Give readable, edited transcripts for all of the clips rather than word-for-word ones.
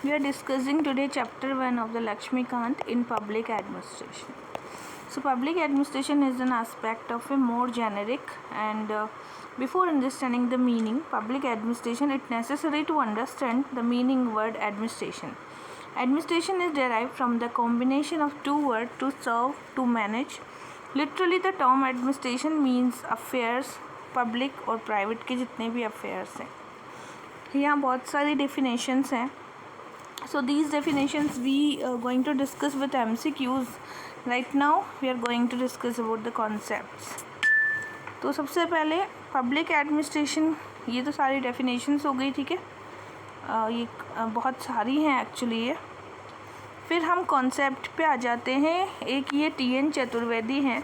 We are discussing today chapter 1 of the Lakshmikant in public administration. So public administration is an aspect of a more generic and before understanding the meaning public administration, it's necessary to understand the meaning word administration. Administration is derived from the combination of two words to serve, to manage. Literally the term administration means affairs, public और private के जितने भी affairs हैं. यहाँ बहुत सारी definitions हैं. So these definitions we are going to discuss with MCQs. Right now we are going to discuss about the concepts. तो सबसे पहले पब्लिक एडमिनिस्ट्रेशन, ये तो सारी डेफिनेशंस हो गई, ठीक है. ये बहुत सारी हैं एक्चुअली ये. फिर हम कॉन्सेप्ट पे आ जाते हैं. एक ये TN चतुर्वेदी हैं,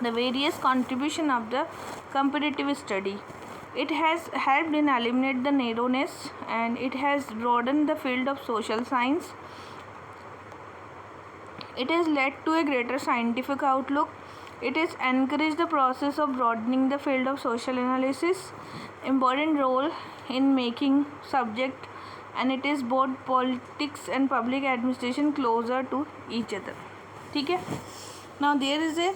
the various contribution of the comparative study. It has helped in eliminate the narrowness and it has broadened the field of social science. It has led to a greater scientific outlook. It has encouraged the process of broadening the field of social analysis, important role in making subject, and it is brought politics and public administration closer to each other. ठीक है. Now there is a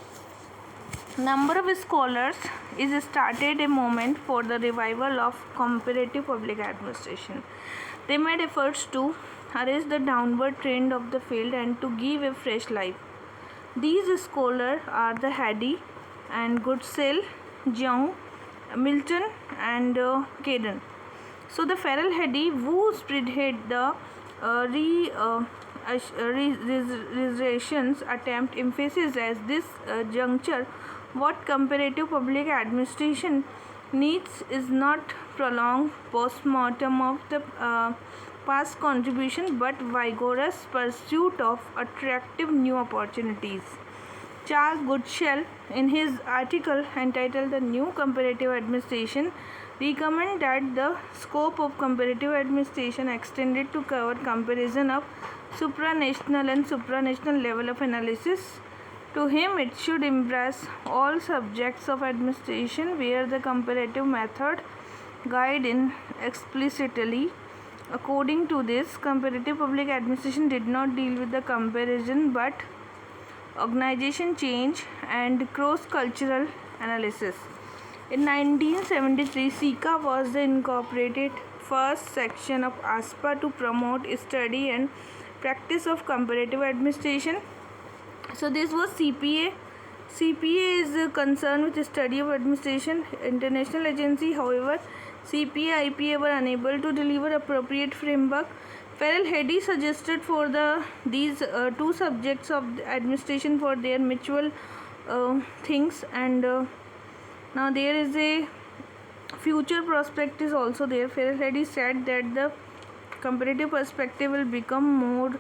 number of scholars is started a movement for the revival of comparative public administration. They made efforts to arrest the downward trend of the field and to give a fresh life. These scholars are the Haddy and Goodsell, Young, Milton and Caden. So the Farrell Haddy who spearheaded the reservations attempt emphasis at this juncture what comparative public administration needs is not prolonged postmortem of the past contribution but vigorous pursuit of attractive new opportunities. Charles Goodshell, in his article entitled The New Comparative Administration, recommended that the scope of comparative administration extended to cover comparison of supranational and supranational level of analysis. To him, it should embrace all subjects of administration where the comparative method guide in explicitly. According to this, comparative public administration did not deal with the comparison but organization change and cross-cultural analysis. In 1973, SICA was the incorporated first section of ASPA to promote study and practice of comparative administration. So this was CPA. CPA is concerned with the study of administration, international agency. However, CPA, IPA were unable to deliver appropriate framework. Farrell Haddy suggested for these two subjects of administration for their mutual things, and now there is a future prospect is also there. Farrell Haddy said that the comparative perspective will become more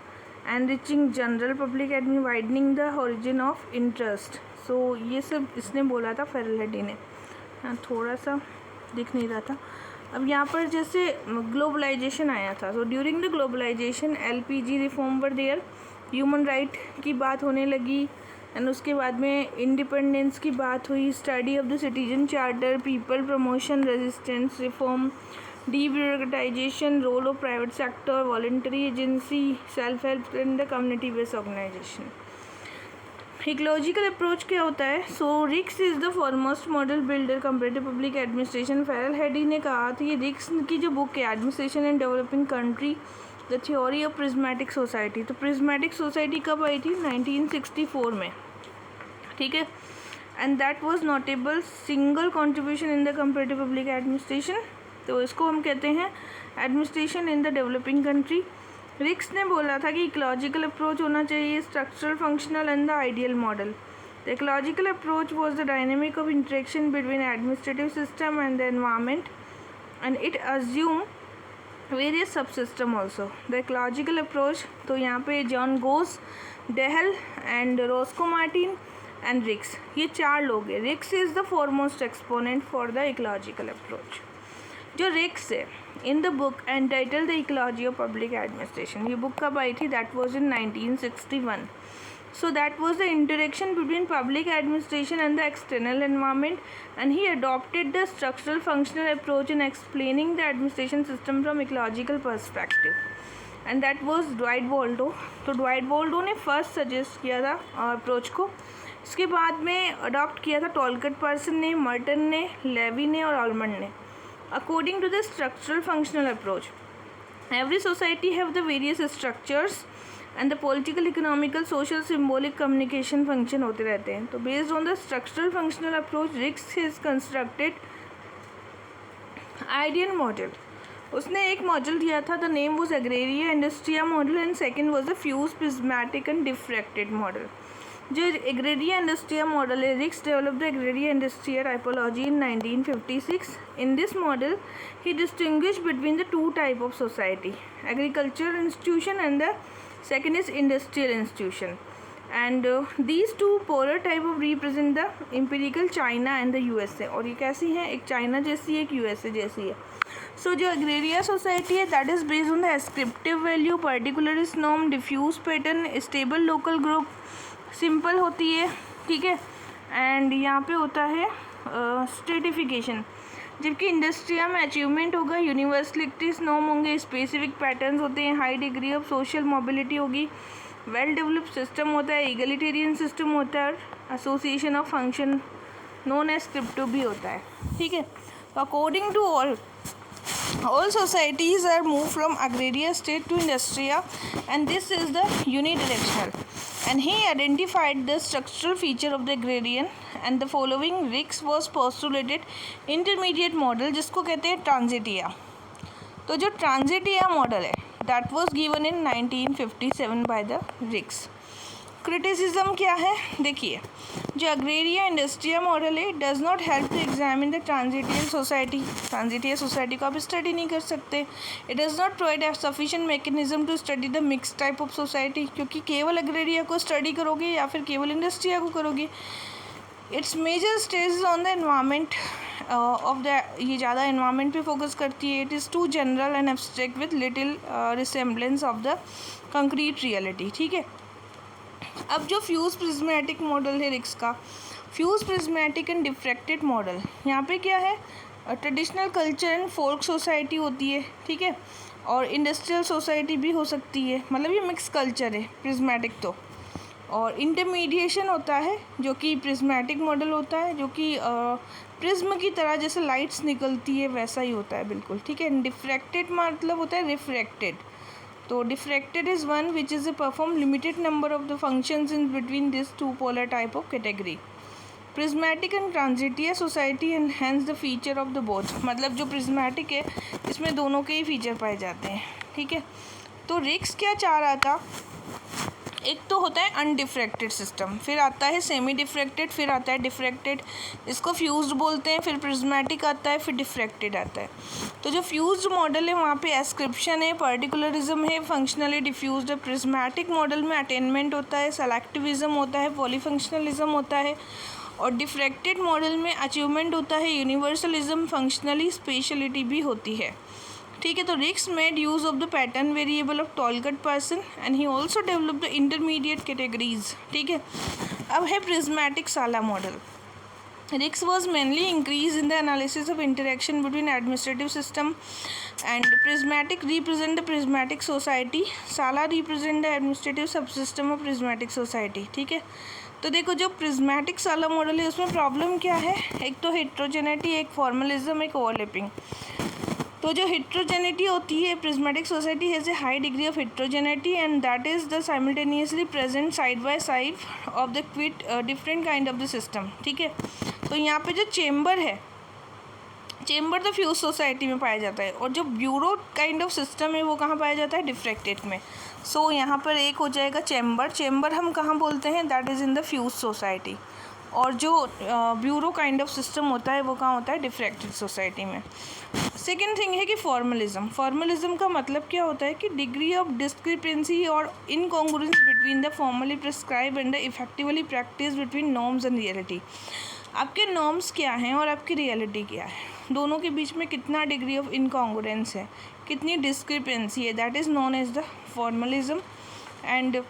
enriching general public and widening the horizon of interest. So ये सब इसने बोला था Feral Heidi ने. थोड़ा सा दिख नहीं रहा था. अब यहाँ पर जैसे ग्लोबलाइजेशन आया था, तो during the globalisation LPG reform were there, human right की बात होने लगी एंड उसके बाद में इंडिपेंडेंस की बात हुई, study of the citizen charter, people promotion, resistance reform, debureaucratization, role of private sector, voluntary agency, self-help and the community-based organization. Ecological approach क्या होता है? So RICS is the foremost model builder comparative public administration. Farrell Haddy ने कहा था, ये RICS की जो book है administration and developing country the theory of prismatic society. तो प्रिज्मेटिक सोसाइटी कब आई थी? 1964 में, ठीक है. And that was notable single contribution in the comparative public administration. तो इसको हम कहते हैं administration in the developing country. रिक्स ने बोला था कि इकोलॉजिकल अप्रोच होना चाहिए, structural, functional and the ideal model. The ecological approach was the dynamic of interaction between administrative system and the environment and it assume various sub system also. The ecological approach, तो यहाँ पे John Gaus, Dahl and Roscoe Martin and Riggs, ये चार लोग हैं. Riggs is the foremost exponent for the ecological approach. जो Riggs है in the book entitle the ecology of public administration, ये बुक कब आई थी? That was in 1961. So that was the interaction between public administration and the external environment, and he adopted the structural functional approach in explaining the administration system from ecological perspective. And that was Dwight Waldo. तो Dwight बोल्टो ने first suggest किया था approach को। इसके बाद में adopt किया था टॉलकट पर्सन ने, मर्टन ने, लेवी ने और ऑलमंड ने। According to the structural functional approach, every society have the various structures and the political, economical, social, symbolic communication function होते रहते हैं। तो based on the structural functional approach Riggs has constructed ideal model. उसने एक model दिया था, the name was agraria industria model and second was the fused prismatic and diffracted model. जो एग्रेरिया industria model है, Riggs developed agraria industria typology in 1956। In this model he distinguish between the two type of society, agricultural institution and the second is industrial institution, and these two polar type of represent the empirical China and the USA। और ये कैसी है, एक China जैसी है, एक USA जैसी है। सो जो एग्रेरिया सोसाइटी है that is based on the ascriptive value, particularist norm, diffuse pattern, stable local group, simple होती है, ठीक है। एंड यहाँ पे होता है स्ट्रेटिफिकेशन। जबकि इंडस्ट्रिया में अचीवमेंट होगा, यूनिवर्सलिटीज नॉर्म होंगे, स्पेसिफिक पैटर्न्स होते हैं, high degree of social mobility होगी, वेल डेवलप्ड सिस्टम होता है, इगलिटेरियन सिस्टम होता है, association of function non ascriptive भी होता है, ठीक है। तो according to all societies are moved from agraria state to industria, and this is the unidirectional, and he identified the structural feature of the agrarian, and the following Ricks was postulated intermediate model जिसको कहते हैं transitia. तो जो transitia model है that was given in 1957 by the Riggs. Criticism क्या है, देखिए जो अग्रेरिया इंडस्ट्रिया मॉडल है does not help to examine the transitional society. Transitional society को आप स्टडी नहीं कर सकते। It does not provide a sufficient mechanism to study the mix type of society, क्योंकि केवल अग्रेरिया को स्टडी करोगे या फिर केवल इंडस्ट्रिया को करोगे। It's major stage on the environment of the, ये ज़्यादा एनवायरमेंट पे फोकस करती है। It is too general and abstract with little resemblance of the concrete reality, ठीक है। अब जो फ्यूज प्रिज्मेटिक मॉडल है रिक्स का, fuse prismatic and diffracted model, यहाँ पे क्या है, traditional culture and folk society होती है, ठीक है, और इंडस्ट्रियल सोसाइटी भी हो सकती है, मतलब ये मिक्स कल्चर है प्रिज्मेटिक तो। और इंटरमीडिएशन होता है जो कि प्रिज्मेटिक मॉडल होता है, जो कि प्रिज्म की तरह जैसे लाइट्स निकलती है वैसा ही होता है बिल्कुल, ठीक है। डिफ्रैक्टेड मतलब होता है रिफ्रैक्टेड। तो diffracted is one which is a perform limited number of the functions in between this two polar type of category. Prismatic and transitia society enhance the feature of the both, मतलब जो prismatic है इसमें दोनों के ही feature पाए जाते हैं, ठीक है। तो रिक्स क्या चाह रहा था, एक तो होता है अनडिफ्रैक्टेड सिस्टम, फिर आता है सेमी डिफ्रैक्टेड, फिर आता है डिफ्रैक्टेड, इसको फ्यूज्ड बोलते हैं, फिर प्रिज्मेटिक आता है, फिर डिफ्रैक्टेड आता है। तो जो फ्यूज्ड मॉडल है वहाँ पे एस्क्रिप्शन है, पर्टिकुलरिज्म है, फंक्शनली डिफ्यूज्ड है। प्रिज्मेटिक मॉडल में अटेनमेंट होता है, सेलेक्टिविज्म होता है, पॉलीफंक्शनलिज्म होता है, और डिफ्रैक्टेड मॉडल में अचीवमेंट होता है, यूनिवर्सलिज्म, फंक्शनली स्पेशलिटी भी होती है, ठीक है। तो Riggs made use of the pattern variable of Talcott Parson and he also develop the intermediate categories, ठीक है। अब है prismatic sala model. Ricks was mainly increased in the analysis of interaction between administrative system, and prismatic represent the prismatic society, Sala represent the administrative subsystem of prismatic society, ठीक है। तो देखो जो prismatic sala model है उसमें problem क्या है, एक तो हेट्रोजेनिटी, एक फॉर्मलिज्म, एक ओवरलैपिंग। तो जो हेट्रोजेनिटी होती है, prismatic society has A high degree of heterogeneity and that is the simultaneously present side by side of the quit different kind of the system, ठीक है। तो यहाँ पे जो चेम्बर है, चेम्बर तो फ्यूज सोसाइटी में पाया जाता है, और जो ब्यूरो काइंड ऑफ सिस्टम है वो कहाँ पाया जाता है, डिफ्रैक्टेड में। सो यहाँ पर एक हो जाएगा चेम्बर, चेम्बर हम कहाँ बोलते हैं, that is in the fuse society. और जो ब्यूरो काइंड ऑफ सिस्टम होता है वो कहाँ होता है, डिफ्रैक्टेड सोसाइटी में। सेकेंड थिंग है कि फॉर्मलिज्म, फॉर्मलिज्म का मतलब क्या होता है कि डिग्री ऑफ डिस्क्रिपेंसी और incongruence between the formally prescribe and the effectively practice between norms and reality. आपके नॉर्म्स क्या हैं और आपकी रियलिटी क्या है, दोनों के बीच में कितना डिग्री ऑफ इनकॉन्ग्रुएंस है, कितनी डिस्क्रिपेंसी है, that is known as the formalism. And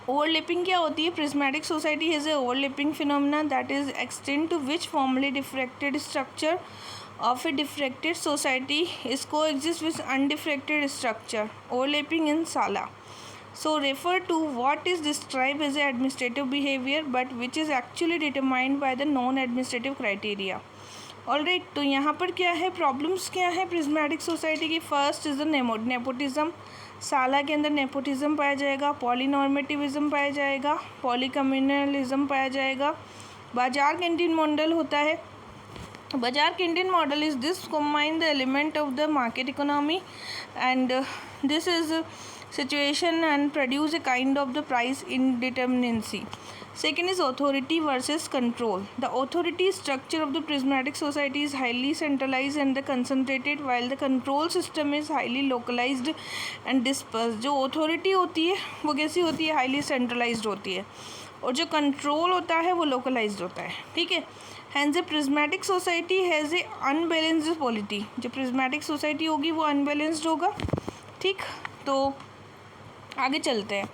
overlapping क्या होती है, prismatic society has a overlapping phenomena that is extend to which formally diffracted structure of a diffracted society is coexist with undifracted structure overlapping in Sala. So refer to what is described as administrative behavior but which is actually determined by the non-administrative criteria. Alright, तो यहाँ पर क्या है, problems क्या है prismatic society की. First is the nepotism. साला के अंदर नेपोटिज्म पाया जाएगा, पॉलीनॉर्मेटिविज्म पाया जाएगा, पॉलीकम्युनलिज्म पाया जाएगा. बाजार कैंटीन मॉडल होता है. बाजार canteen model is this combine the element of the market economy and this is situation and produce a kind of the price indeterminacy. Second is authority versus control. The authority structure of the prismatic society is highly centralized and concentrated, while the control system is highly localized and dispersed. जो authority होती है वो कैसी होती है, highly centralized होती है, और जो control होता है वो localized होता है. ठीक है. Hence a prismatic society has a unbalanced polity. जो prismatic society होगी वो unbalanced होगा. ठीक, तो आगे चलते हैं.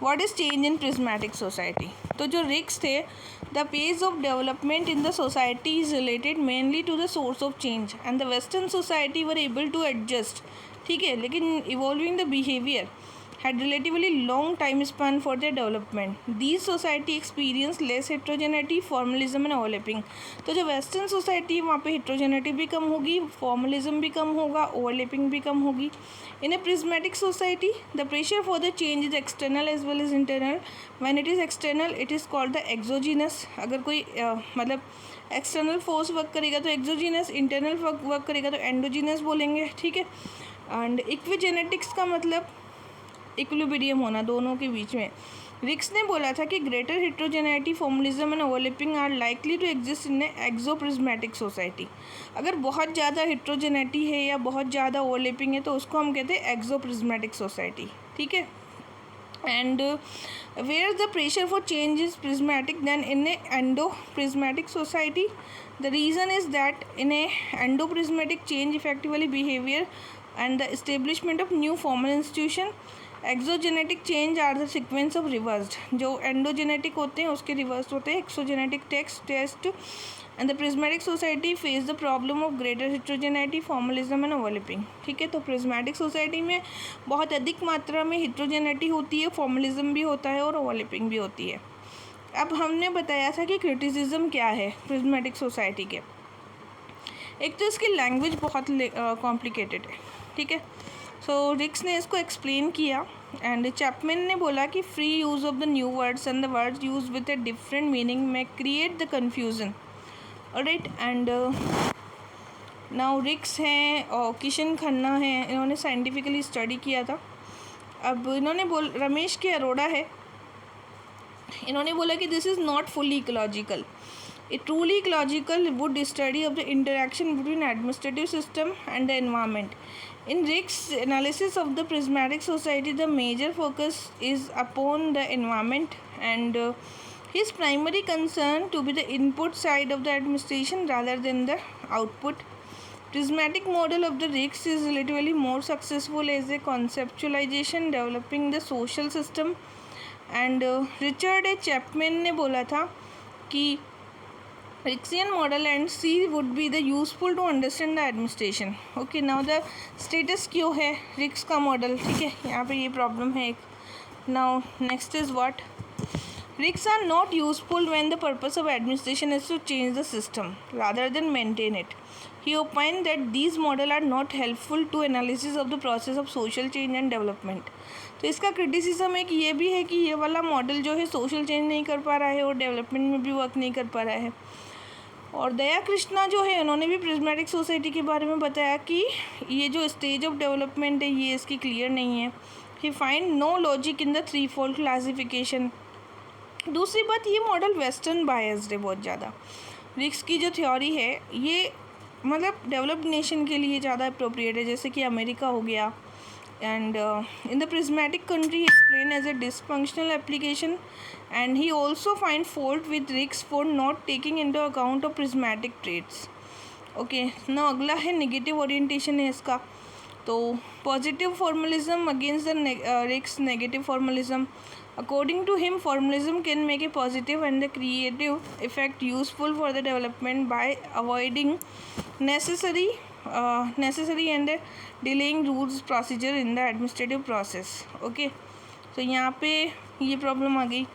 What is change in prismatic society. तो जो रिक्स थे, the pace of development in the society is related mainly to the source of change and the western society were able to adjust. ठीक है, लेकिन evolving the behaviour had relatively long time span for their development. These society experience less heterogeneity, formalism and overlapping. तो जो western society वहाँ पे heterogeneity भी कम होगी, formalism भी कम होगा, overlapping भी कम होगी. In a prismatic society, the pressure for the change is external as well as internal. When it is external, it is called the exogenous. अगर कोई मतलब एक्सटर्नल फोर्स वर्क करेगा तो एक्सोजीनस, इंटरनल वर्क करेगा तो endogenous बोलेंगे. ठीक है. एंड इक्विजेनेटिक्स का मतलब इक्विलिब्रियम होना दोनों के बीच में. रिक्स ने बोला था कि greater heterogeneity, formalism and overlapping are likely to exist in exoprismatic society. अगर बहुत ज़्यादा हेट्रोजेनिटी है या बहुत ज़्यादा ओवरलैपिंग है तो उसको हम कहते हैं एक्सोप्रिज्मेटिक सोसाइटी. ठीक है. And where the pressure for change is prismatic then in a endoprismatic society. The reason is that in a endoprismatic change effectively behaviour and the establishment of new formal institution. Exogenetic change are the sequence of reversed. जो endogenetic होते हैं उसके reverse होते हैं exogenetic test. And the prismatic society face the problem of greater heterogeneity, formalism and overlapping. ठीक है. तो prismatic society में बहुत अधिक मात्रा में हेट्रोजेनिटी होती है, फॉर्मलिज्म भी होता है और ओवरलैपिंग भी होती है. अब हमने बताया था कि क्रिटिसिज्म क्या है प्रिज्मेटिक सोसाइटी के. एक तो इसकी लैंग्वेज बहुत कॉम्प्लिकेटेड है. ठीक है. सो रिक्स ने इसको एक्सप्लेन किया एंड चैपमैन ने बोला कि free use of the new words and the words use with a different meaning में create the confusion. Alright. And now Riggs हैं और किशन खन्ना हैं, इन्होंने साइंटिफिकली स्टडी किया था. अब इन्होंने रमेश के अरोड़ा है, इन्होंने बोला कि this is not fully ecological. A truly ecological would study of the interaction between administrative system and the environment. In Rick's analysis of the prismatic society, the major focus is upon the environment and his primary concern to be the input side of the administration rather than the output. Prismatic model of the Ricks is relatively more successful as a conceptualization developing the social system. And Richard A. Chapman ने बोला था कि Ricksian model and C would be the useful to understand the administration. Okay, now the status quo है Ricks का model. ठीक है, यहाँ पे ये प्रॉब्लम है एक. Now next is what? Ricks are not useful when the purpose of administration is to change the system rather than maintain it. He opined that these models are not helpful to analysis of the process of social change and development. तो इसका criticism एक ये भी है कि ये वाला model जो है सोशल चेंज नहीं कर पा रहा है और डेवलपमेंट में भी वर्क नहीं कर पा रहा है. और दया कृष्णा जो है उन्होंने भी प्रिज्मेटिक सोसाइटी के बारे में बताया कि ये जो स्टेज ऑफ डेवलपमेंट है ये इसकी क्लियर नहीं है. He find no logic in the three fold classification. दूसरी बात, ये मॉडल वेस्टर्न बायस्ड है बहुत ज़्यादा. रिक्स की जो थ्योरी है ये मतलब डेवलप्ड नेशन के लिए ज़्यादा अप्रोप्रिएट है, जैसे कि अमेरिका हो गया. and in the prismatic country he explained as a dysfunctional application, and he also find fault with Ricks for not taking into account of prismatic traits. Okay, now अगला है negative orientation है इसका. तो positive formalism against the रिक्स negative formalism. According to him, formalism can make a positive and the creative effect useful for the development by avoiding necessary and delaying rules procedure in the administrative process. Okay, तो यहाँ पे ये problem आ गई.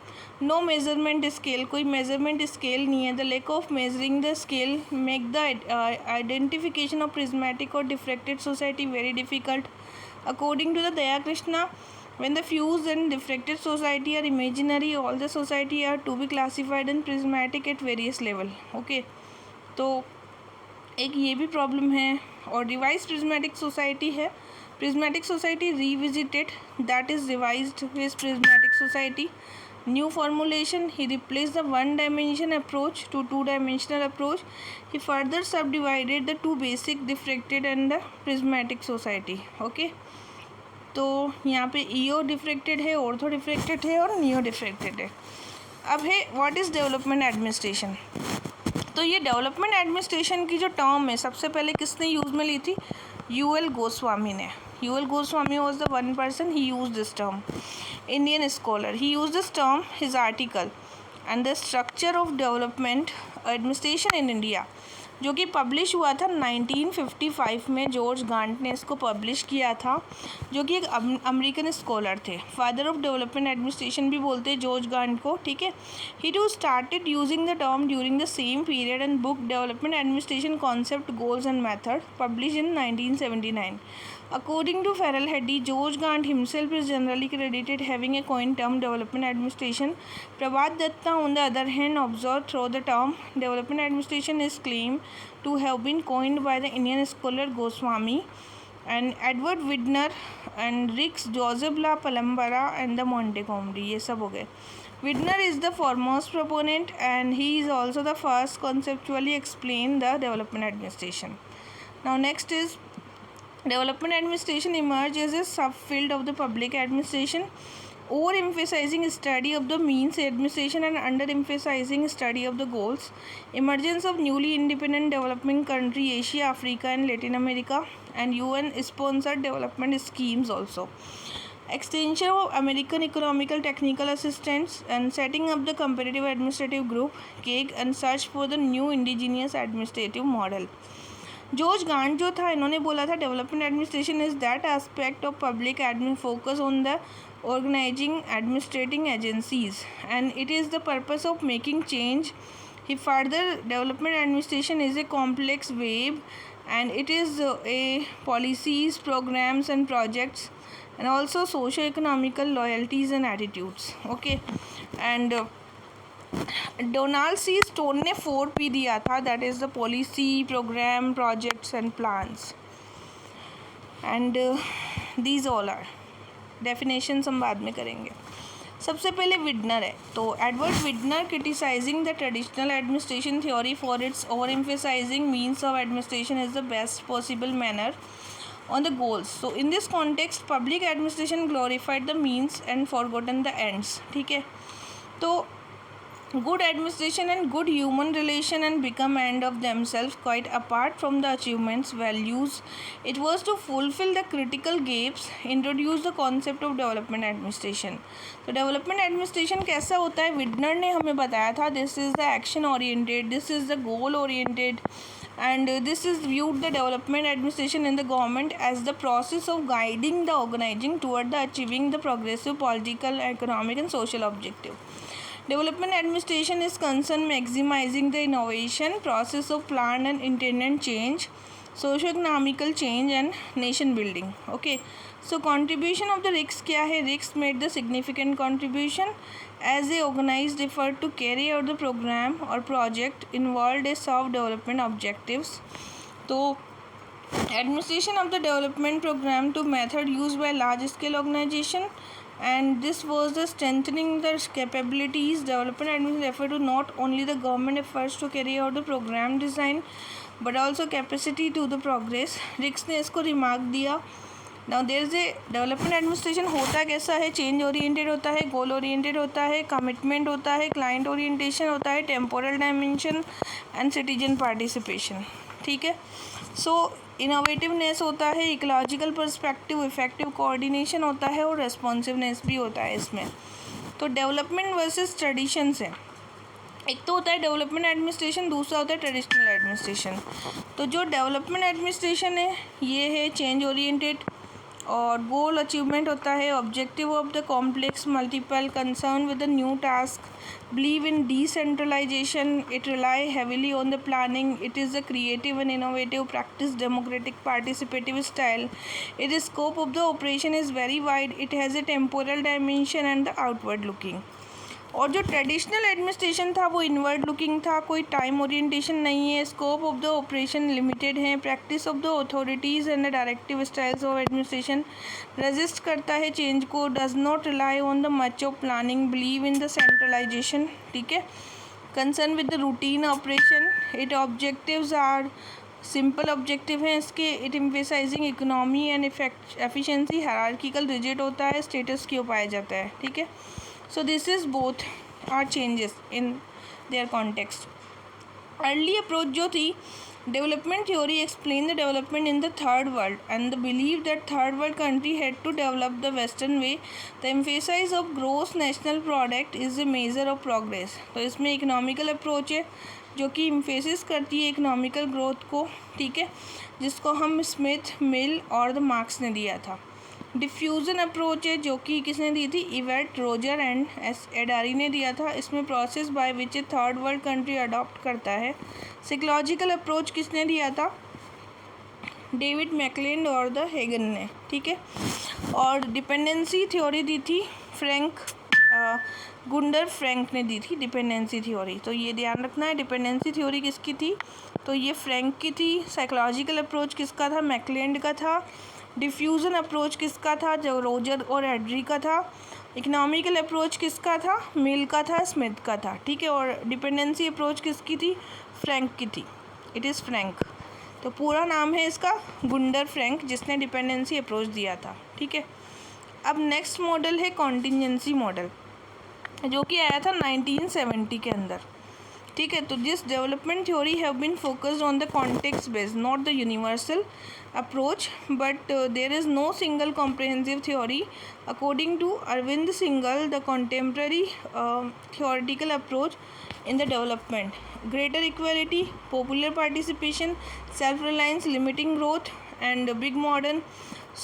No measurement scale, कोई measurement scale नहीं है. The lack of measuring the scale make the identification of prismatic और diffracted society very difficult. According to the Daya Krishna, when the fused and diffracted society are imaginary, all the society are to be classified in prismatic at various level. Okay, तो एक ये भी problem है. और revise prismatic society है. Prismatic society revisited, that is revised with prismatic society. New formulation, he replace the one dimension approach to two dimensional approach. He further sub divided the two basic diffracted and the prismatic society. Okay, तो यहाँ पे eo diffracted है, ortho diffracted है और neo diffracted है. अब है what is development administration. तो ये डेवलपमेंट एडमिनिस्ट्रेशन की जो टर्म है सबसे पहले किसने यूज़ में ली थी? यूएल गोस्वामी ने. UL Goswami was the one person he use this term. Indian scholar, he use this term his article and the structure of development administration in India, जो कि पब्लिश हुआ था 1955 में. जॉर्ज गांट ने इसको पब्लिश किया था, जो कि एक अमेरिकन स्कॉलर थे. फादर ऑफ डेवलपमेंट एडमिनिस्ट्रेशन भी बोलते हैं जॉर्ज गांट को. ठीक है, he too started using the term during the same period and book development administration concept goals and method publish in 1979. According to Farrell Heddy, George Gant himself is generally credited having a coined term development administration. Prabhat Datta, on the other hand, observed through the term development administration is claimed to have been coined by the Indian scholar Goswami and Edward Widner and Rix, Joseph La Palambara and the Montgomery. ये सब हो गए. Widner is the foremost proponent and he is also the first conceptually explain the development administration. Now next is development administration emerged as a subfield of the public administration, overemphasizing study of the means administration and underemphasizing study of the goals. Emergence of newly independent developing country Asia, Africa and Latin America, and UN sponsored development schemes also. Extension of American economical technical assistance and setting up the comparative administrative group CAG and search for the new indigenous administrative model. George Gant जो था, इन्होंने बोला था development administration is that aspect of public admin focus on the organizing administrating agencies and it is the purpose of making change. He further development administration is a complex web and it is a policies, programs and projects and also socio-economical loyalties and attitudes. Okay, and Donald C Stone ने 4P दिया था, that is the policy, programme, projects and plans and these all are definitions हम बाद में करेंगे. सबसे पहले Widner है, तो Edward Widner criticising the traditional administration theory for its over emphasising means of administration is the best possible manner on the goals. So in this context public administration glorified the means and forgotten the ends. ठीक है, तो good administration and good human relation and become end of themselves quite apart from the achievements values. It was to fulfill the critical gaps, introduce the concept of development administration. तो development administration कैसा होता है, विडनर ने हमें बताया था, this is the action oriented, this is the goal oriented and this is viewed the development administration in the government as the process of guiding the organizing toward the achieving the progressive political, economic and social objective. Development administration is concerned maximizing the innovation process of planned and intended change, socio-economical change and nation building. Okay, so contribution of the RICS क्या है? RICS made the significant contribution as a organized effort to carry out the program or project involved a serve development objectives. तो administration of the development program to method used by large scale organization and this was the strengthening the capabilities. Development administration refer to not only the government efforts to carry out the program design but also capacity to the progress. रिक्स ने इसको remark दिया. Now there is a development administration होता कैसा है, change oriented होता है, goal oriented होता है, कमिटमेंट होता है, क्लाइंट ओरिएंटेशन होता है, temporal dimension and citizen participation. ठीक है, सो इनोवेटिवनेस होता है, इकोलॉजिकल पर्सपेक्टिव, इफेक्टिव कोऑर्डिनेशन होता है और रेस्पॉन्सिवनेस भी होता है इसमें. तो डेवलपमेंट वर्सेस ट्रेडिशंस है, एक तो होता है डेवलपमेंट एडमिनिस्ट्रेशन, दूसरा होता है ट्रेडिशनल एडमिनिस्ट्रेशन। तो जो डेवलपमेंट एडमिनिस्ट्रेशन है ये है चेंज ओरिएंटेड, और गोल अचीवमेंट होता है, objective of the complex multiple, concern with the new task, believe in decentralisation, it rely heavily on the planning, it is a creative and innovative practice democratic participative style, it is scope of the operation is very wide, it has a temporal dimension and the outward looking. और जो traditional administration था वो inward looking था, कोई time orientation नहीं है, scope of the operation limited है, practice of the authorities and the directive styles of administration, resist करता है चेंज को, does not rely on the much of planning, believe in the centralisation, ठीक है, concern with the routine operation, it objectives are simple objective हैं इसके, it emphasising economy and efficiency, hierarchical rigid होता है, status क्यों पाया जाता है, ठीक है। So this is both are changes in their context. Early approach जो थी development theory explained the development in the third world and the belief that third world country had to develop the western way. The emphasis of gross national product is a measure of progress. तो इसमें economical approach है जो कि emphasis करती है economical growth को, ठीक है, जिसको हम स्मिथ, मिल और द मार्क्स ने दिया था। डिफ्यूज़न अप्रोच है जो कि किसने दी थी, इवेट, रोजर एंड एडारी ने दिया था, इसमें process by which A third world country adopt करता है। साइकोलॉजिकल अप्रोच किसने दिया था, डेविड मैकलेंड और द हेगन ने, ठीक है। और डिपेंडेंसी थ्योरी दी थी फ्रैंक गुंडर फ्रैंक ने दी थी डिपेंडेंसी थ्योरी, तो ये ध्यान रखना है। डिपेंडेंसी थ्योरी किसकी थी, तो ये फ्रैंक की थी। साइकोलॉजिकल अप्रोच किसका था, मैकलेंड का था। डिफ्यूज़न अप्रोच किसका था, जो रोजर और एड्री का था। इकोनॉमिकल अप्रोच किसका था, मिल का था, स्मिथ का था, ठीक है। और डिपेंडेंसी अप्रोच किसकी थी, फ्रैंक की थी, इट इज़ फ्रैंक। तो पूरा नाम है इसका गुंडर फ्रैंक, जिसने डिपेंडेंसी अप्रोच दिया था, ठीक है। अब नेक्स्ट मॉडल है कॉन्टिजेंसी मॉडल, जो कि आया था 1970 के अंदर, ठीक है। तो this development theory have been focused on the context based, not the universal approach, but there is no single comprehensive theory. According to Arvind Singhal, the contemporary theoretical approach in the development, greater equality, popular participation, self-reliance, limiting growth, and big modern.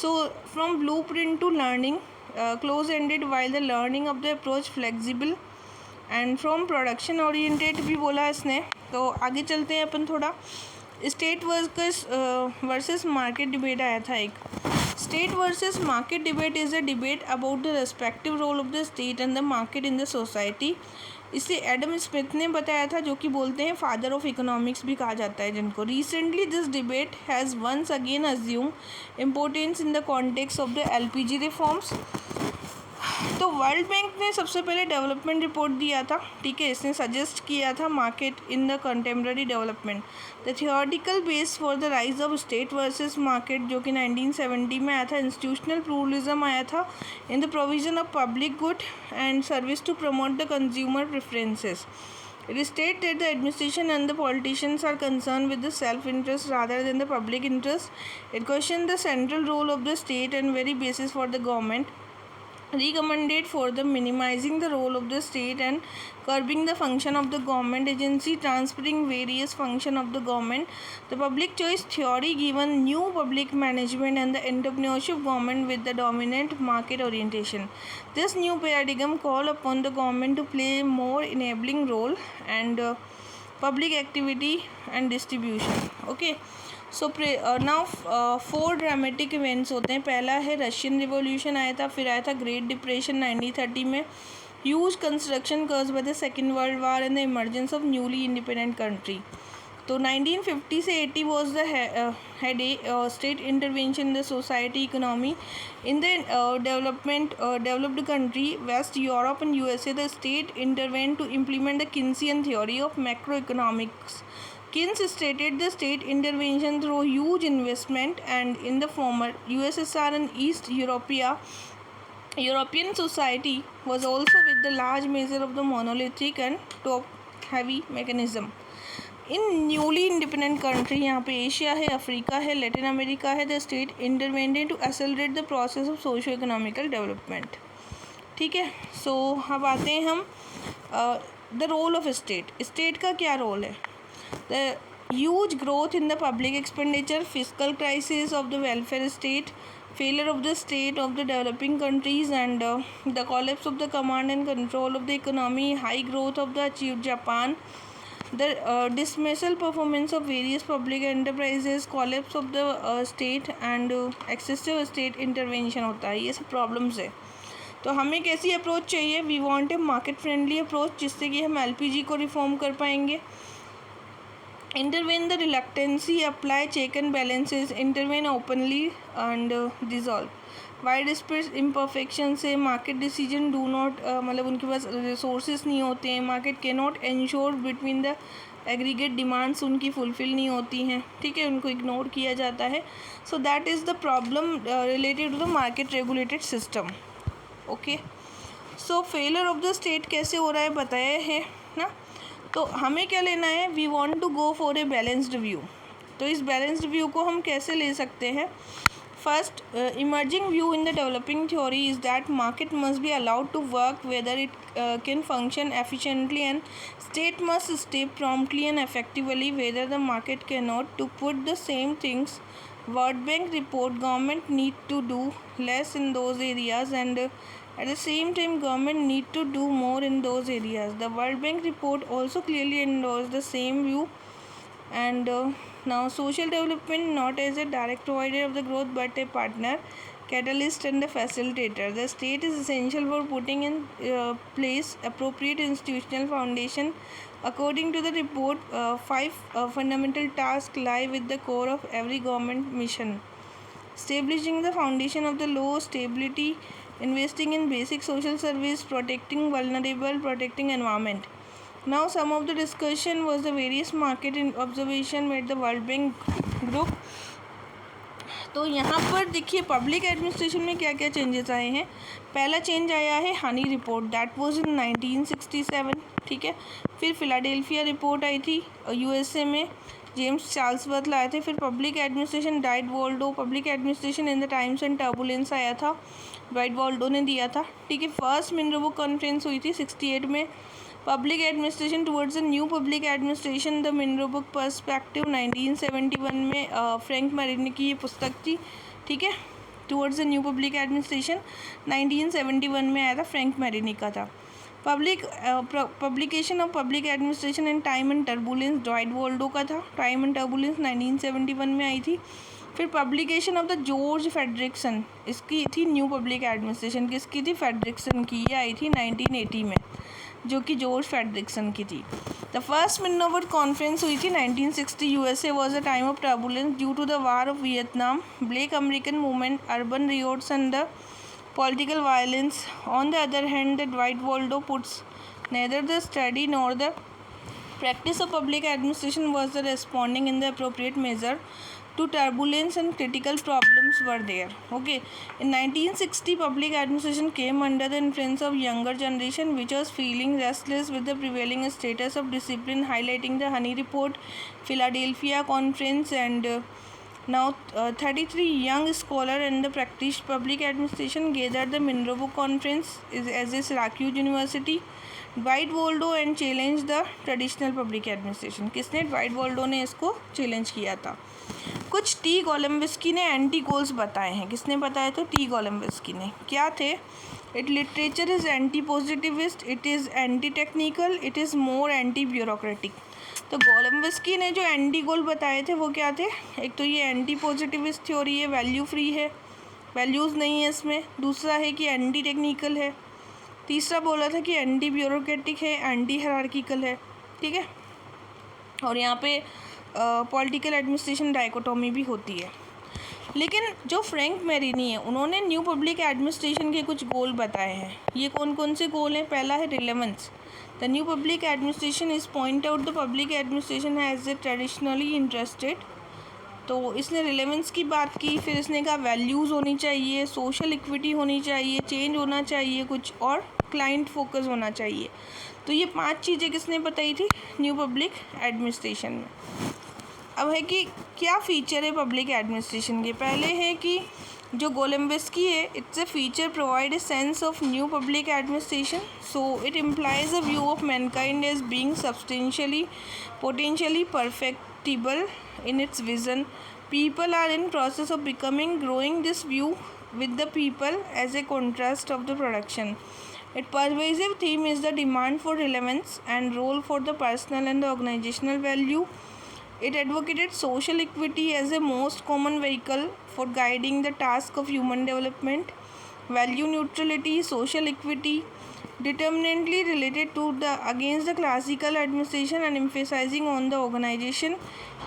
So from blueprint to learning, close-ended, while the learning of the approach flexible, and from production oriented भी बोला इसने। तो आगे चलते हैं अपन थोड़ा। State workers versus market debate आया था एक। State versus market debate is a debate about the respective role of the state and the market in the society. इसे एडम स्मिथ ने बताया था, जो कि बोलते हैं फादर ऑफ इकोनॉमिक्स भी कहा जाता है जिनको। Recently this debate has once again assume importance in the context of the LPG reforms. तो वर्ल्ड बैंक ने सबसे पहले डेवलपमेंट रिपोर्ट दिया था, ठीक है। इसने सजेस्ट किया था market in the contemporary development, the theoretical base for the rise of state versus market, जो कि 1970 में आया था। इंस्टीट्यूशनल प्लूरलिज्म आया था in the provision of public good and service to promote the consumer preferences. It is stated that the administration and the politicians are concerned with the self-interest rather than the public interest. It questioned the central role of the state and very basis for the government. Recommended for the minimizing the role of the state and curbing the function of the government agency, transferring various function of the government. The public choice theory given new public management and the entrepreneurship government with the dominant market orientation. This new paradigm call upon the government to play a more enabling role and public activity and distribution. Okay. So now 4 dramatic events होते हैं। पहला है Russian revolution आया था, फिर आया था great depression 1930 में, huge construction curves by the second world war and the emergence of newly independent country. तो 1950 से 80 was the head state intervention in the society economy in the developed country West Europe and USA. The state intervent to implement the Keynesian theory of macro economics. Keynes stated the state intervention through huge investment, and in the former USSR and East European society was also with the large measure of the monolithic and top-heavy mechanism. In newly independent country, यहाँ पे Asia है, Africa है, Latin America है, the state intervened to accelerate the process of socio-economical development. ठीक है। सो अब आते हैं हम द रोल ऑफ स्टेट का क्या रोल है। The huge growth in the public expenditure, physical crisis of the welfare state, failure of the state of the developing countries, and the collapse of the command and control of the economy, high growth of the achieved Japan, the dismissal performance of various public enterprises, collapse of the state and excessive state intervention होता है। ये सब problems है। तो हमें कैसी approach चाहिए? We want a market friendly approach, जिससे कि हम एलपीजी को रिफॉर्म कर पाएंगे। Intervene the reluctancy, apply check and balances, intervene openly and dissolve widespread imperfection से मार्केट डिसीजन डू नॉट मतलब उनके पास रिसोर्सेज नहीं होते हैं, मार्केट के not ensure between the aggregate demands उनकी फुलफिल नहीं होती हैं, ठीक है, उनको इग्नोर किया जाता है। So that is the problem related to the market regulated system. Okay, so failure of the state कैसे हो रहा है बताया है ना। तो हमें क्या लेना है? We want to go for a balanced view. तो इस बैलेंस्ड व्यू को हम कैसे ले सकते हैं? First, emerging view in the developing theory is that market must be allowed to work whether it can function efficiently, and state must step promptly and effectively whether the market cannot. To put the same things, World Bank report government need to do less in those areas, and at the same time government need to do more in those areas. The World Bank report also clearly endorsed the same view. And now social development not as a direct provider of the growth but a partner, catalyst and a facilitator. The state is essential for putting in place appropriate institutional foundation. According to the report, 5 fundamental tasks lie with the core of every government mission: establishing the foundation of the law, stability, investing in basic social service, protecting vulnerable, protecting environment. Now some of the discussion was the various market observation made the World Bank group. तो यहाँ पर देखिए public administration में क्या क्या changes आए हैं। पहला चेंज आया है हनी रिपोर्ट, दैट वाज इन 1967, ठीक है। फिर फिलाडेल्फिया रिपोर्ट आई थी यूएसए में, जेम्स चार्ल्सवर्थ लाए थे। फिर public administration diet Waldo, public administration in the times and turbulence आया था, डाइट वॉल्डो ने दिया था, ठीक है। फर्स्ट मिनरबुक कॉन्फ्रेंस हुई थी 68 में। Public administration towards the new public administration, the Minnowbrook perspective 1971 में फ्रैंक मैरिनी की ये पुस्तक थी, ठीक है। Towards the new public administration 1971 में आया था, फ्रैंक मैरिनी का था। Publication of public administration in time and turbulence diet Waldo का था, टाइम एंड टर्बुलेंस 1971 में आई थी। फिर publication of the George Frederiksen, इसकी थी न्यू पब्लिक एडमिनिस्ट्रेशन, किसकी थी? फेडरिक्सन की, ये आई थी 1980 में, जो कि जॉर्ज फेडरिक्सन की थी। द फर्स्ट मिनोवर कॉन्फ्रेंस हुई थी 1960, USA was a time of turbulence due to the war of Vietnam, black American movement, urban riots and the political violence. On the other hand, the Dwight Waldo puts neither the study nor the practice of public administration was the responding in the appropriate measure to turbulence and critical problems were there. Okay, in 1960 public administration came under the influence of younger generation which was feeling restless with the prevailing status of discipline, highlighting the Honey Report, Philadelphia Conference, and now 33 young scholar and the practiced public administration gathered the Monroe Conference as a Syracuse University. Dwight Waldo and challenged the traditional public administration. किसने? Dwight Waldo ने इसको challenge किया था। कुछ T गोलम्बिस्की ने anti goals बताए हैं। किसने बताया? तो टी गोलम्बिस्की ने। क्या थे? It literature is anti positivist, it is anti technical, it is more anti bureaucratic. तो गोलम्बिस्की ने जो एंटी गोल बताए थे वो क्या थे? एक तो ये एंटी पॉजिटिविस्ट थ्योरी है, वैल्यू फ्री है, वैल्यूज़ नहीं है इसमें। दूसरा है कि एंटी टेक्निकल है। तीसरा बोला था कि एंटी ब्यूरोक्रेटिक है, एंटी हायरार्किकल है, ठीक है। और यहाँ पे पॉलिटिकल एडमिनिस्ट्रेशन डाइकोटोमी भी होती है। लेकिन जो फ्रैंक मैरिनी है उन्होंने न्यू पब्लिक एडमिनिस्ट्रेशन के कुछ गोल बताए हैं। ये कौन कौन से गोल हैं? पहला है relevance. The new public administration is point out the public administration has a traditionally interested. तो इसने रिलेवेंस की बात की। फिर इसने कहा वैल्यूज़ होनी चाहिए, सोशल इक्विटी होनी चाहिए, चेंज होना चाहिए कुछ, और क्लाइंट फोकस होना चाहिए। तो ये 5 चीज़ें किसने बताई थी? न्यू पब्लिक एडमिनिस्ट्रेशन में। अब है कि क्या फीचर है पब्लिक एडमिनिस्ट्रेशन के। पहले है कि जो गोलेम्बिस्की है, it's a feature provide a sense of new public administration, so it implies a view of mankind as being substantially potentially perfectible in its vision. People are in process of becoming growing this view with the people as a contrast of the production. Its pervasive theme is the demand for relevance and role for the personal and the organizational value. It advocated social equity as a most common vehicle for guiding the task of human development. Value neutrality, social equity, determinantly related to the against the classical administration and emphasizing on the organization.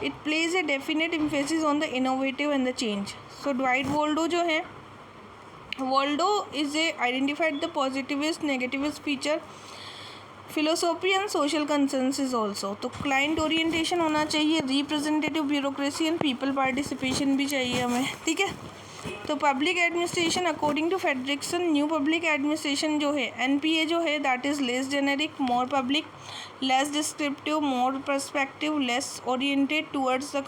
It plays a definite emphasis on the innovative and the change. So Dwight Waldo जो है, Waldo is a identified the positivist negativist feature, philosophy and social consensus also. तो client orientation होना चाहिए, representative bureaucracy and people participation भी चाहिए हमें, ठीक है। तो public administration according to Frederickson, new public administration जो है एनपीए जो है that is less generic, more public, less descriptive, more perspective, less oriented towards the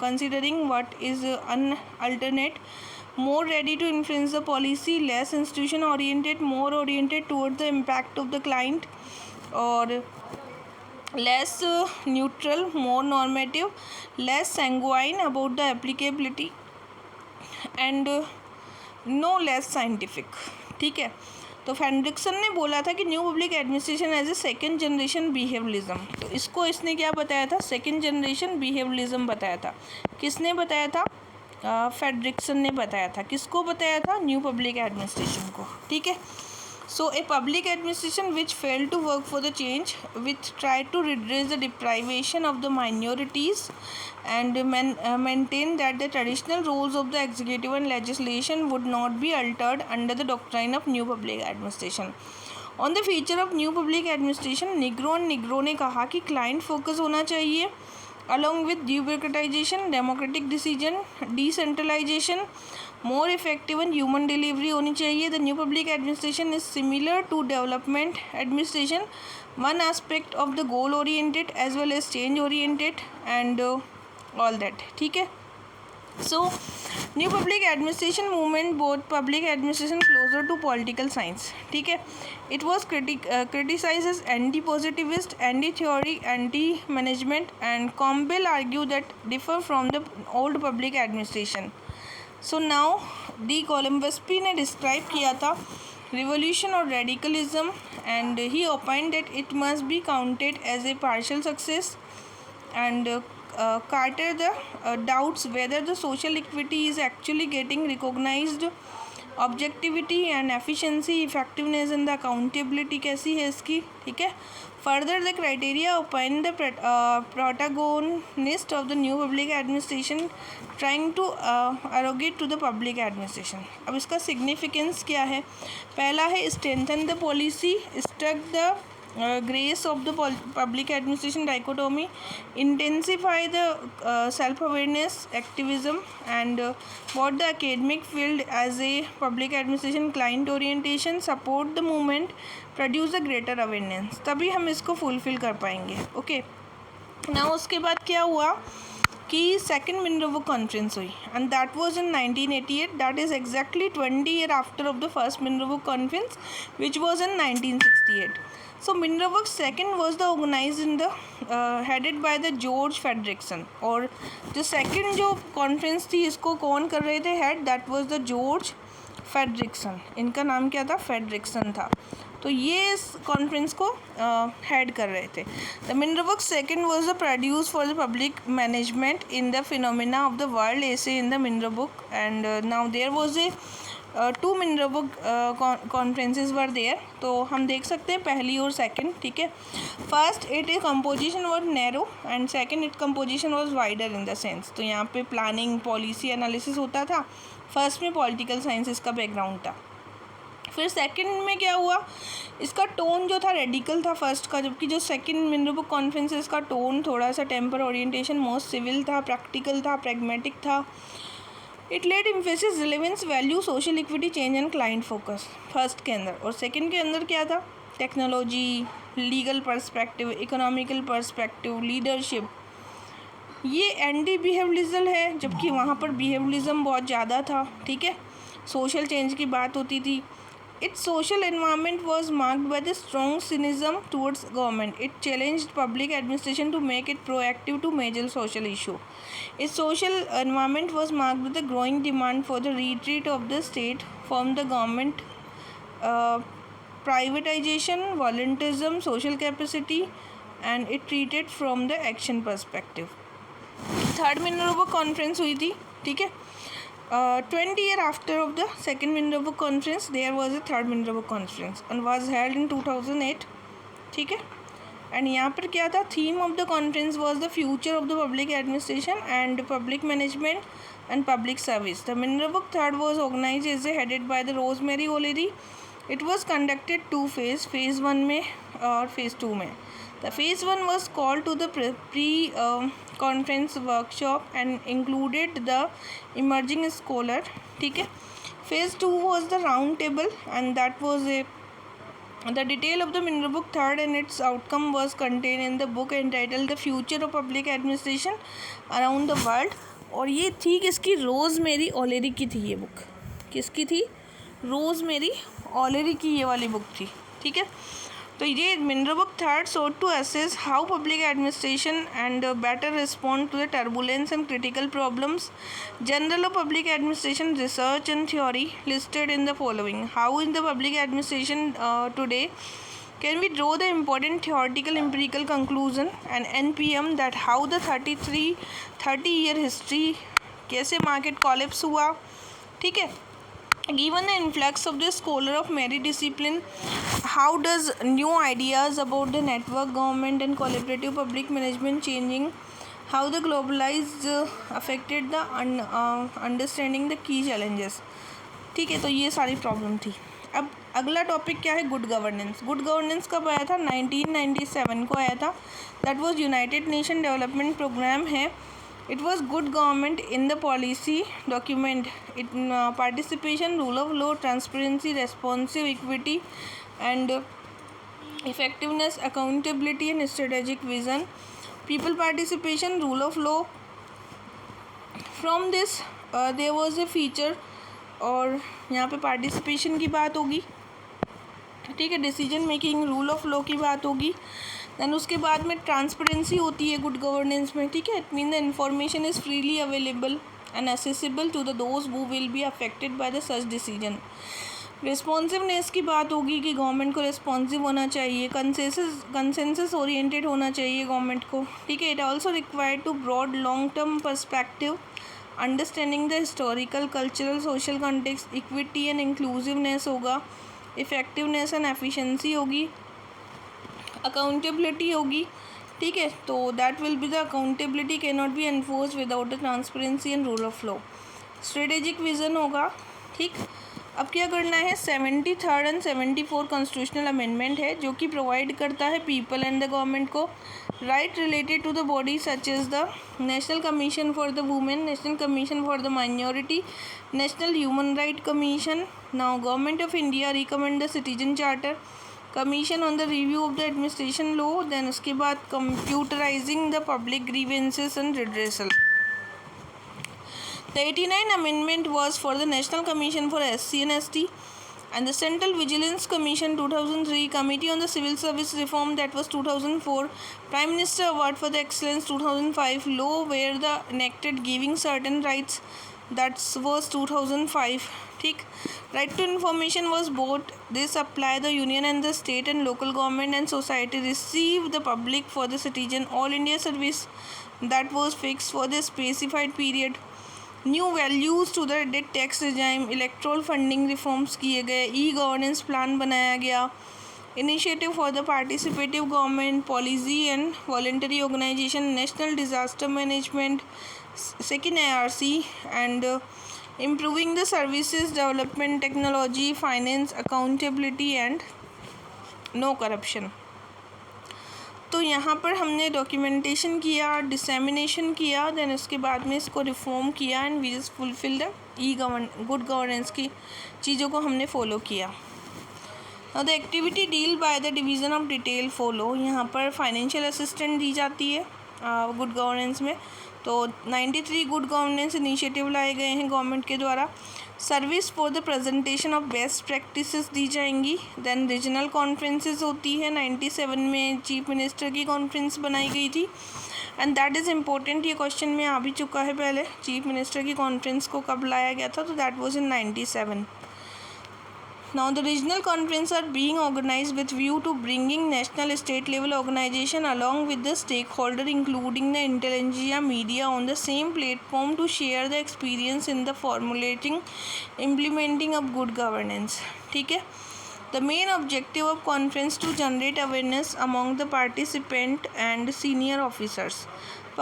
considering what is an alternate, more ready to influence the policy, less institution oriented, more oriented towards the impact of the client, or less neutral, more normative, less sanguine about the applicability and no less scientific, ठीक है। तो फेंड्रिक्सन ने बोला था कि new public administration as a second generation behaviouralism. तो इसको इसने क्या बताया था, सेकेंड जनरेशन बिहेवियरलिज्म बताया था। किसने बताया था, फेडरिक्सन ने बताया था। किसको बताया था, न्यू पब्लिक एडमिनिस्ट्रेशन को, ठीक है। So a public administration which fail to work for the change, which try to redress the deprivation of the minorities and maintain that the traditional roles of the executive and legislation would not be altered under the doctrine of new public administration. On the feature of new public administration, Negro ने कहा कि client focus होना चाहिए, along with debureaucratization, democratic decision, decentralization, more effective and human delivery होनी चाहिए. The new public administration is similar to development administration, one aspect of the goal oriented as well as change oriented and all that, ठीक है। So new public administration movement both public administration closer to political science, ठीक है। It was criticise as anti positivist, anti theory, anti management and Campbell argue that differ from the old public administration. So now D कोलम्बस्पी ने describe किया था revolution और radicalism and he opined that it must be counted as a partial success and Carter doubts whether the social equity is actually getting recognized, objectivity and efficiency, effectiveness and the accountability कैसी है इसकी, ठीक है। Further, the criteria opine the protagonist of the new public administration trying to arrogate to the public administration. अब इसका significance क्या है, पहला है strengthen the policy, struck the grace of the public administration dichotomy, intensify the self-awareness activism and what the academic field as a public administration client orientation, support the movement, produce a greater awareness, तभी हम इसको fulfil कर पाएंगे, okay. ना उसके बाद क्या हुआ कि सेकेंड मिनरवुक कॉन्फ्रेंस हुई and that was in 1988, that is exactly 20 year after of the first Minnowbrook conference which was in 1968. So Minervox second was the organized in the headed by the George Fredrickson, और जो second जो conference थी इसको कौन कर रहे थे head, that was the George Fredrickson, इनका नाम क्या था, Fredrickson था। तो ये इस कॉन्फ्रेंस को हेड कर रहे थे। The Minnowbrook second was the produce for the public management in the phenomena of the world ऐसे in the Minnowbrook and now there was a two Minnowbrook conferences were there. तो हम देख सकते हैं पहली और सेकंड, ठीक है। First it composition was narrow and second it composition was wider in the sense. तो यहाँ पे प्लानिंग पॉलिसी एनालिसिस होता था, फर्स्ट में पॉलिटिकल साइंसेस का बैकग्राउंड था। फिर सेकंड में क्या हुआ, इसका टोन जो था रेडिकल था फर्स्ट का, जबकि जो सेकंड मिनरवुक कॉन्फ्रेंसेस का टोन थोड़ा सा टेम्पर ओरिएंटेशन मोस्ट सिविल था, प्रैक्टिकल था, प्रैग्मेटिक था। It led emphasis relevance, value, social equity, change and client focus first के अंदर, और सेकंड के अंदर क्या था, technology, legal perspective, economical perspective, leadership, ये एंटी बिहेवियरलिज्म है, जबकि वहाँ पर बिहेवियरलिज्म बहुत ज़्यादा था, ठीक है। सोशल चेंज की बात होती थी। Its social environment was marked by the strong cynicism towards government. It challenged public administration to make it proactive to major social issue. Its social environment was marked with the growing demand for the retreat of the state from the government, privatization, volunteerism, social capacity, and it treated from the action perspective. Third Minerva conference हुई थी, ठीक है। 20 years after of the second Minerva conference, there was a third Minerva conference and was held in 2008, ठीक है। And यहाँ पर क्या था, theme of the conference was the future of the public administration and public management and public service. The Minerva third was organised as headed by the Rosemary O'Leary. It was conducted to phase 1 में और phase 2 में। The phase 1 was called to the pre-conference workshop and included the emerging scholar, ठीक है। Phase 2 was the round table and that was the detail of the Minerva third and its outcome was contained in the book entitled The Future of Public Administration Around the World। और ये थी किसकी, rosemary ओलेरी की थी ये book. किसकी थी, rosemary ओलेरी की ये वाली बुक थी, ठीक है। तो ये Minerva third sought to assess how public administration and better respond to the turbulence and critical problems. General of public administration research and theory listed in the following. How in the public administration today can we draw the important theoretical empirical conclusion and NPM that how the 30-year history कैसे market collapse हुआ, ठीक है। Given the influx of the scholar of many discipline, how does new ideas about the network government and collaborative public management changing, how the globalized affected the understanding the key challenges, ठीक है। तो ये सारी problem थी। अब अगला topic क्या है, गुड गवर्नेंस। गुड गवर्नेंस कब आया था, 1997 को आया था। That was United Nation Development Programme है। It was good government in the policy document. It participation, rule of law, transparency, responsive equity, and effectiveness, accountability, and strategic vision. People participation, rule of law. From this, there was a feature, और यहाँ पे participation की बात होगी, ठीक है। Decision making, rule of law की बात होगी। दैन उसके बाद में ट्रांसपेरेंसी होती है गुड गवर्नेंस में, ठीक है। It mean the information is freely available and accessible to the those who will be affected by the such decision. Responsiveness की बात होगी कि गवर्नमेंट को रिस्पॉन्सिव होना चाहिए, कंसेंसस ओरिएंटेड होना चाहिए गवर्नमेंट को, ठीक है। It also required to broad long term perspective, understanding the historical, cultural, social context, equity and inclusiveness होगा, इफेक्टिवनेस एंड एफिशिएंसी होगी, अकाउंटेबिलिटी होगी, ठीक है। तो that will be the accountability can not be enforce without the transparency and rule of law. Strategic vision होगा, ठीक। अब क्या करना है, 73rd एंड 74 कॉन्स्टिट्यूशनल अमेंडमेंट है जो कि प्रोवाइड करता है पीपल एंड द गवर्नमेंट को right related to the body such as the national commission for the women, national commission for the minority, national human right commission. Now government of India recommend the citizen charter, commission on the review of the administration law, then उसके बाद computerising the public grievances and redressal. The 89 amendment was for the National Commission for SC and ST and the Central Vigilance Commission 2003, Committee on the Civil Service Reform that was 2004, Prime Minister Award for the Excellence 2005, law where the enacted giving certain rights that was 2005, ठीक। Right to information was both this apply the union and the state and local government and society receive the public for the citizen all India service that was fixed for the specified period। New values to the debt tax regime, electoral funding reforms किए गए, e governance plan बनाया गया, initiative for the participative government, policy and voluntary organisation, national disaster management, second ARC and improving the services development, technology, finance, accountability and no corruption. तो यहाँ पर हमने documentation किया, dissemination किया, देन उसके बाद में इसको रिफॉर्म किया and we just fulfil the good governance की चीज़ों को हमने फॉलो किया। The activity deal by the division of detail follow, यहाँ पर फाइनेंशियल असिस्टेंट दी जाती है गुड गवर्नेंस में। तो 93 गुड गवर्नेंस इनिशिएटिव लाए गए हैं गवर्नमेंट के द्वारा। Service for the presentation of best practices दी जाएंगी। देन रीजनल कॉन्फ्रेंसेस होती है, 97 में चीफ मिनिस्टर की कॉन्फ्रेंस बनाई गई थी एंड दैट इज़ इम्पोर्टेंट, ये क्वेश्चन में आ भी चुका है पहले, चीफ मिनिस्टर की कॉन्फ्रेंस को कब लाया गया था, तो that was in 97। Now the regional conference are being organized with view to bringing national state level organization along with the stakeholder including the intelligentsia media on the same platform to share the experience in the formulating implementing of good governance। ठीक है। The main objective of conference to generate awareness among the participant and senior officers।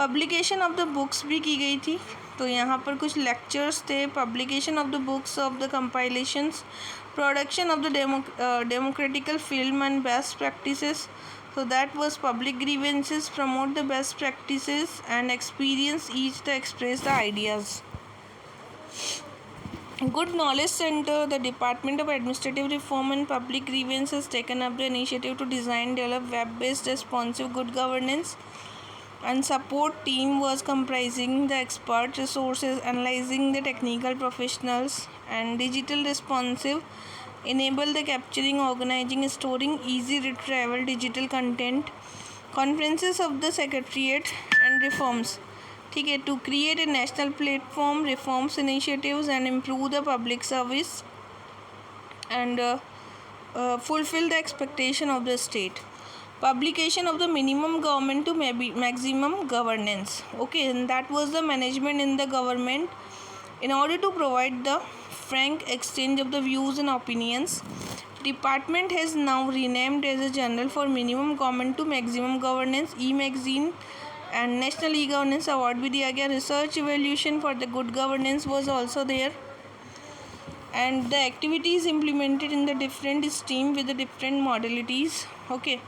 Publication of the books भी की गई थी, तो यहाँ पर कुछ lectures थे, publication of the books of the compilations, production of the democratical film and best practices, so that was public grievances, promote the best practices and experience each to express the ideas। Good Knowledge Center, the Department of Administrative Reform and Public Grievance has taken up the initiative to design develop web-based responsive good governance and support team was comprising the expert resources analyzing the technical professionals and digital responsive enable the capturing organizing storing easy retrieval digital content। conferences of the secretariat and reforms, ठीक है, to create a national platform reforms initiatives and improve the public service and fulfill the expectation of the state। publication of the minimum government to maximum governance, okay, and that was the management in the government in order to provide the frank exchange of the views and opinions। department has now renamed as a general for minimum government to maximum governance e-magazine and national e-governance award भी दिया गया। research evaluation for the good governance was also there and the activities implemented in the different stream with the different modalities, okay।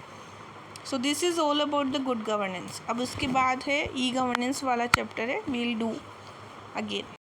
So this is all about the good governance. अब उसके बाद है e governance वाला chapter है, we'll do again.